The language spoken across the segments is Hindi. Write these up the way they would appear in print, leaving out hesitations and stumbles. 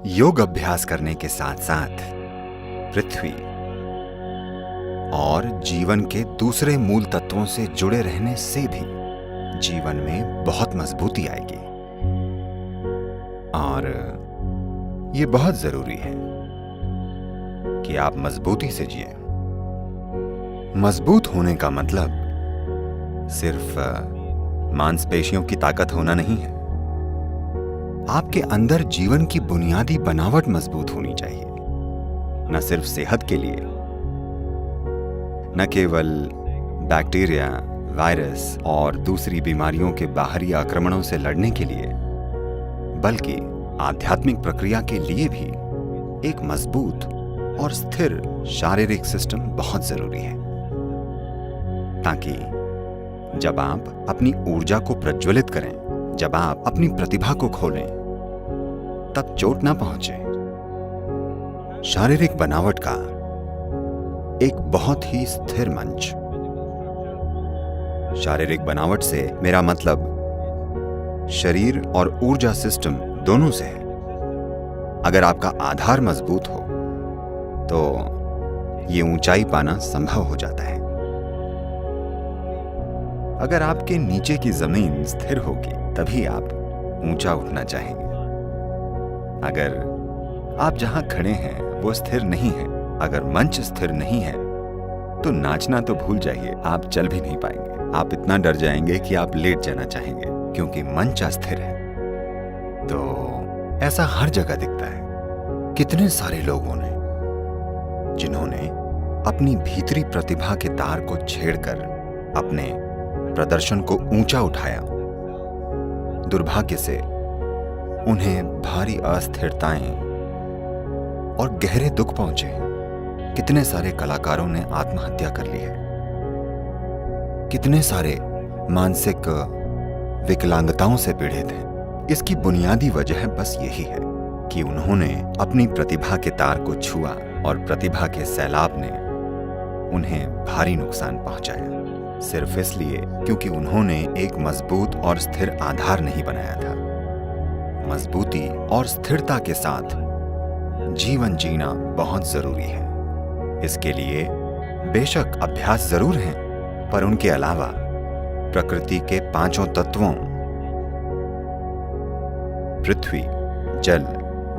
योग अभ्यास करने के साथ साथ पृथ्वी और जीवन के दूसरे मूल तत्वों से जुड़े रहने से भी जीवन में बहुत मजबूती आएगी। और ये बहुत जरूरी है कि आप मजबूती से जिए। मजबूत होने का मतलब सिर्फ मांसपेशियों की ताकत होना नहीं है। आपके अंदर जीवन की बुनियादी बनावट मजबूत होनी चाहिए, न सिर्फ सेहत के लिए, न केवल बैक्टीरिया, वायरस और दूसरी बीमारियों के बाहरी आक्रमणों से लड़ने के लिए, बल्कि आध्यात्मिक प्रक्रिया के लिए भी एक मजबूत और स्थिर शारीरिक सिस्टम बहुत जरूरी है, ताकि जब आप अपनी ऊर्जा को प्रज्वलित करें, जब आप अपनी प्रतिभा को खोलें, तब चोट ना पहुंचे। शारीरिक बनावट का एक बहुत ही स्थिर मंच। शारीरिक बनावट से मेरा मतलब शरीर और ऊर्जा सिस्टम दोनों से है। अगर आपका आधार मजबूत हो तो ये ऊंचाई पाना संभव हो जाता है। अगर आपके नीचे की जमीन स्थिर होगी तभी आप ऊंचा उठना चाहेंगे। अगर आप जहां खड़े हैं वो स्थिर नहीं है, अगर मंच स्थिर नहीं है तो नाचना तो भूल जाइए, आप चल भी नहीं पाएंगे। आप इतना डर जाएंगे कि आप लेट जाना चाहेंगे, क्योंकि मंच अस्थिर है। तो ऐसा हर जगह दिखता है। कितने सारे लोगों ने जिन्होंने अपनी भीतरी प्रतिभा के तार को छेड़कर अपने प्रदर्शन को ऊंचा उठाया, दुर्भाग्य से उन्हें भारी अस्थिरताएं और गहरे दुख पहुंचे। कितने सारे कलाकारों ने आत्महत्या कर ली है। कितने सारे मानसिक विकलांगताओं से पीड़ित हैं। इसकी बुनियादी वजह बस यही है कि उन्होंने अपनी प्रतिभा के तार को छुआ और प्रतिभा के सैलाब ने उन्हें भारी नुकसान पहुंचाया, सिर्फ इसलिए क्योंकि उन्होंने एक मजबूत और स्थिर आधार नहीं बनाया था। मजबूती और स्थिरता के साथ जीवन जीना बहुत जरूरी है। इसके लिए बेशक अभ्यास जरूर हैं, पर उनके अलावा प्रकृति के पांचों तत्वों पृथ्वी, जल,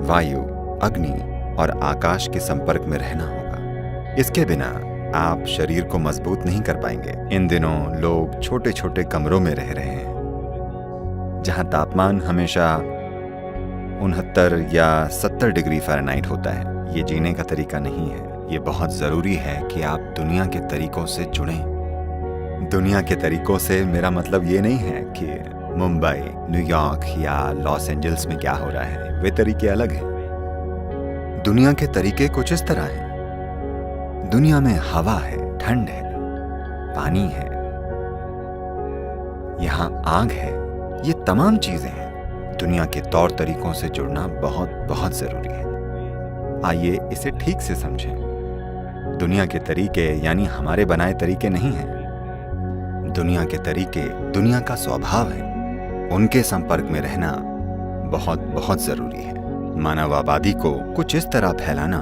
वायु, अग्नि और आकाश के संपर्क में रहना होगा। इसके बिना आप शरीर को मजबूत नहीं कर पाएंगे। इन दिनों लोग छोटे छोटे कमरों में रह रहे हैं, जहां तापमान हमेशा 69 या 70 डिग्री फ़ारेनहाइट होता है। ये जीने का तरीका नहीं है। ये बहुत जरूरी है कि आप दुनिया के तरीकों से जुड़ें। दुनिया के तरीकों से मेरा मतलब ये नहीं है कि मुंबई, न्यूयॉर्क या लॉस एंजल्स में क्या हो रहा है, वे तरीके अलग हैं। दुनिया के तरीके कुछ इस तरह हैं। दुनिया में हवा है, ठंड है, पानी है, यहां आग है। ये तमाम चीजें हैं। दुनिया के तौर तरीकों से जुड़ना बहुत बहुत जरूरी है। आइए इसे ठीक से समझें। दुनिया के तरीके यानी हमारे बनाए तरीके नहीं हैं। दुनिया के तरीके दुनिया का स्वभाव है। उनके संपर्क में रहना बहुत बहुत जरूरी है। मानव आबादी को कुछ इस तरह फैलाना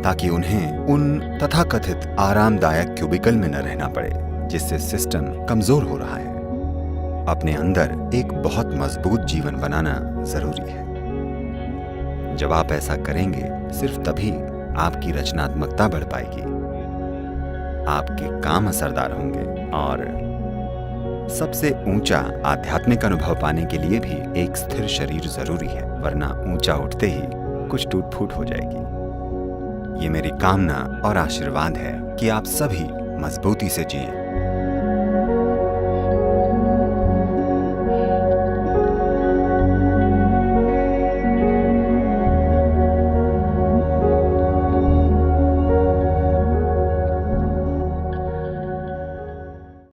ताकि उन्हें उन तथाकथित आरामदायक क्यूबिकल में न रहना पड़े, जिससे सिस्टम कमजोर हो रहा है। अपने अंदर एक बहुत मजबूत जीवन बनाना जरूरी है। जब आप ऐसा करेंगे, सिर्फ तभी आपकी रचनात्मकता बढ़ पाएगी, आपके काम असरदार होंगे और सबसे ऊंचा आध्यात्मिक अनुभव पाने के लिए भी एक स्थिर शरीर जरूरी है, वरना ऊंचा उठते ही कुछ टूट फूट हो जाएगी। ये मेरी कामना और आशीर्वाद है कि आप सभी मजबूती से जिएं।